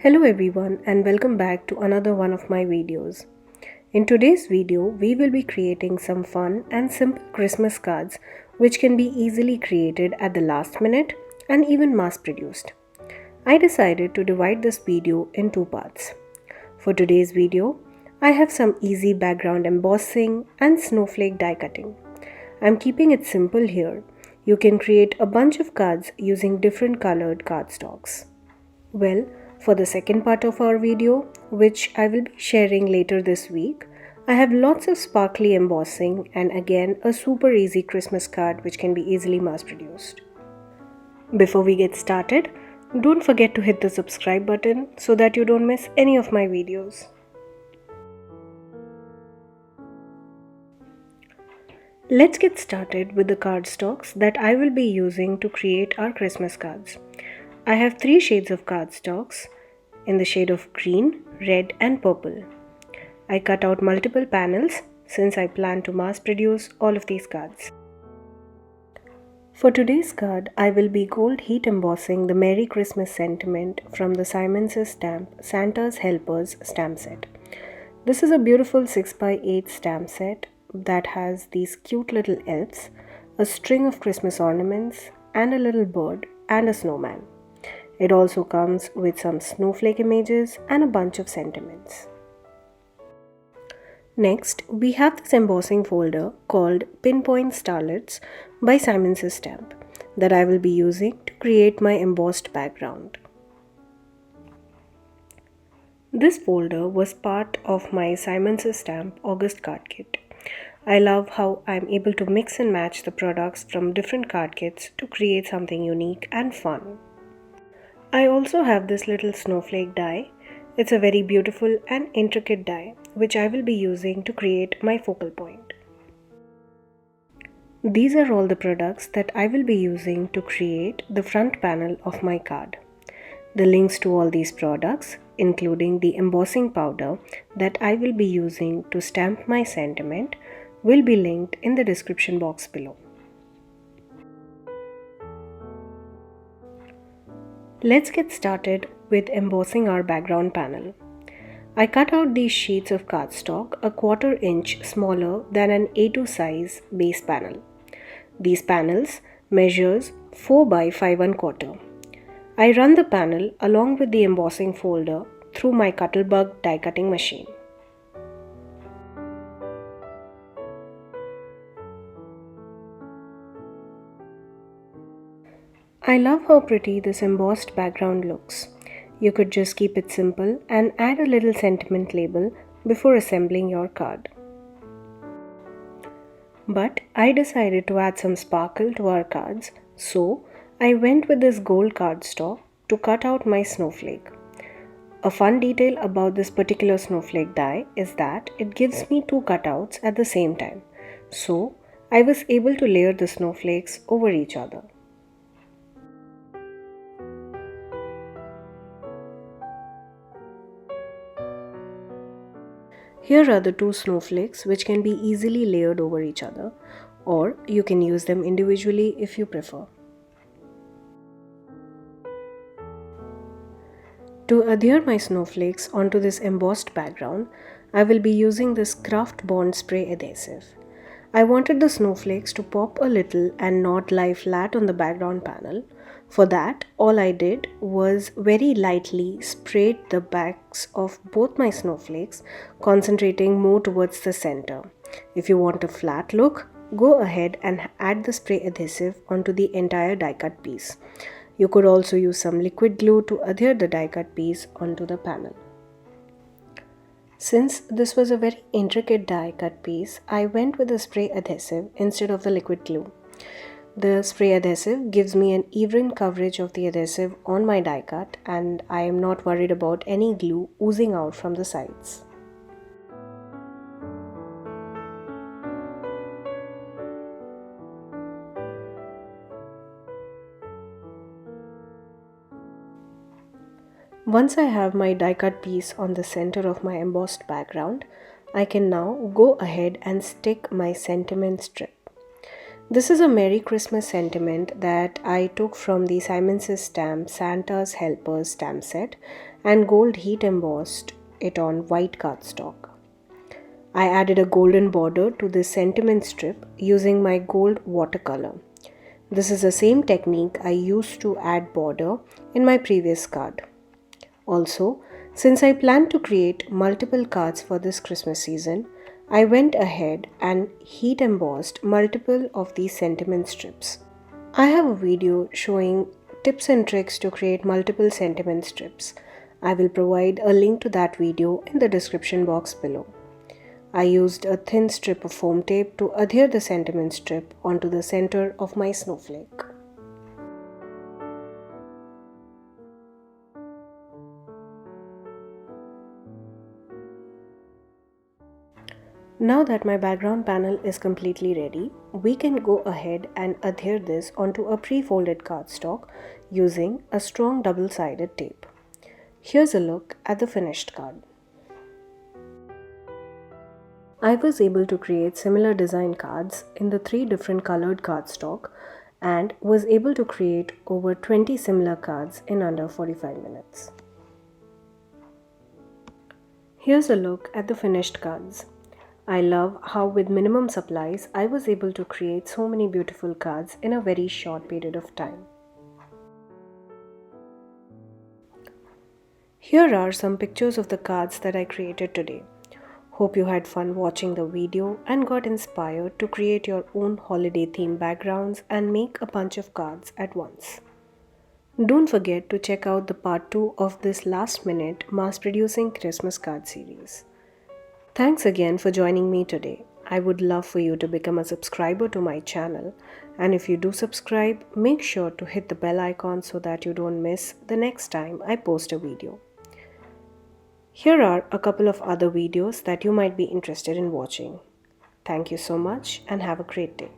Hello everyone and welcome back to another one of my videos. In today's video, we will be creating some fun and simple Christmas cards which can be easily created at the last minute and even mass produced. I decided to divide this video in two parts. For today's video, I have some easy background embossing and snowflake die cutting. I'm keeping it simple here. You can create a bunch of cards using different colored cardstocks. Well, for the second part of our video, which I will be sharing later this week, I have lots of sparkly embossing and again a super easy Christmas card which can be easily mass produced. Before we get started, don't forget to hit the subscribe button so that you don't miss any of my videos. Let's get started with the cardstocks that I will be using to create our Christmas cards. I have 3 shades of cardstocks in the shade of green, red and purple. I cut out multiple panels since I plan to mass produce all of these cards. For today's card, I will be gold heat embossing the Merry Christmas sentiment from the Simons stamp Santa's Helpers stamp set. This is a beautiful 6x8 stamp set that has these cute little elves, a string of Christmas ornaments and a little bird and a snowman. It also comes with some snowflake images and a bunch of sentiments. Next, we have this embossing folder called Pinpoint Starlets by Simons Stamp that I will be using to create my embossed background. This folder was part of my Simons Stamp August card kit. I love how I'm able to mix and match the products from different card kits to create something unique and fun. I also have this little snowflake die. It's a very beautiful and intricate die which I will be using to create my focal point. These are all the products that I will be using to create the front panel of my card. The links to all these products, including the embossing powder that I will be using to stamp my sentiment, will be linked in the description box below. Let's get started with embossing our background panel. I cut out these sheets of cardstock a 1/4 inch smaller than an A2 size base panel. These panels measures 4 by 5 1/4. I run the panel along with the embossing folder through my Cuttlebug die cutting machine. I love how pretty this embossed background looks. You could just keep it simple and add a little sentiment label before assembling your card. But I decided to add some sparkle to our cards, so I went with this gold cardstock to cut out my snowflake. A fun detail about this particular snowflake die is that it gives me 2 cutouts at the same time, so I was able to layer the snowflakes over each other. Here are the 2 snowflakes which can be easily layered over each other, or you can use them individually if you prefer. To adhere my snowflakes onto this embossed background, I will be using this Craft Bond spray adhesive. I wanted the snowflakes to pop a little and not lie flat on the background panel. For that, all I did was very lightly sprayed the backs of both my snowflakes, concentrating more towards the center. If you want a flat look, go ahead and add the spray adhesive onto the entire die cut piece. You could also use some liquid glue to adhere the die cut piece onto the panel. Since this was a very intricate die cut piece, I went with the spray adhesive instead of the liquid glue. The spray adhesive gives me an even coverage of the adhesive on my die cut, and I am not worried about any glue oozing out from the sides. Once I have my die cut piece on the center of my embossed background, I can now go ahead and stick my sentiment strip. This is a Merry Christmas sentiment that I took from the Simon Says stamp Santa's Helpers stamp set and gold heat embossed it on white cardstock. I added a golden border to this sentiment strip using my gold watercolor. This is the same technique I used to add border in my previous card. Also, since I plan to create multiple cards for this Christmas season, I went ahead and heat embossed multiple of these sentiment strips. I have a video showing tips and tricks to create multiple sentiment strips. I will provide a link to that video in the description box below. I used a thin strip of foam tape to adhere the sentiment strip onto the center of my snowflake. Now that my background panel is completely ready, we can go ahead and adhere this onto a pre-folded cardstock using a strong double-sided tape. Here's a look at the finished card. I was able to create similar design cards in the 3 different colored cardstock and was able to create over 20 similar cards in under 45 minutes. Here's a look at the finished cards. I love how with minimum supplies, I was able to create so many beautiful cards in a very short period of time. Here are some pictures of the cards that I created today. Hope you had fun watching the video and got inspired to create your own holiday theme backgrounds and make a bunch of cards at once. Don't forget to check out the part 2 of this last minute mass producing Christmas card series. Thanks again for joining me today. I would love for you to become a subscriber to my channel, and if you do subscribe, make sure to hit the bell icon so that you don't miss the next time I post a video. Here are a couple of other videos that you might be interested in watching. Thank you so much and have a great day.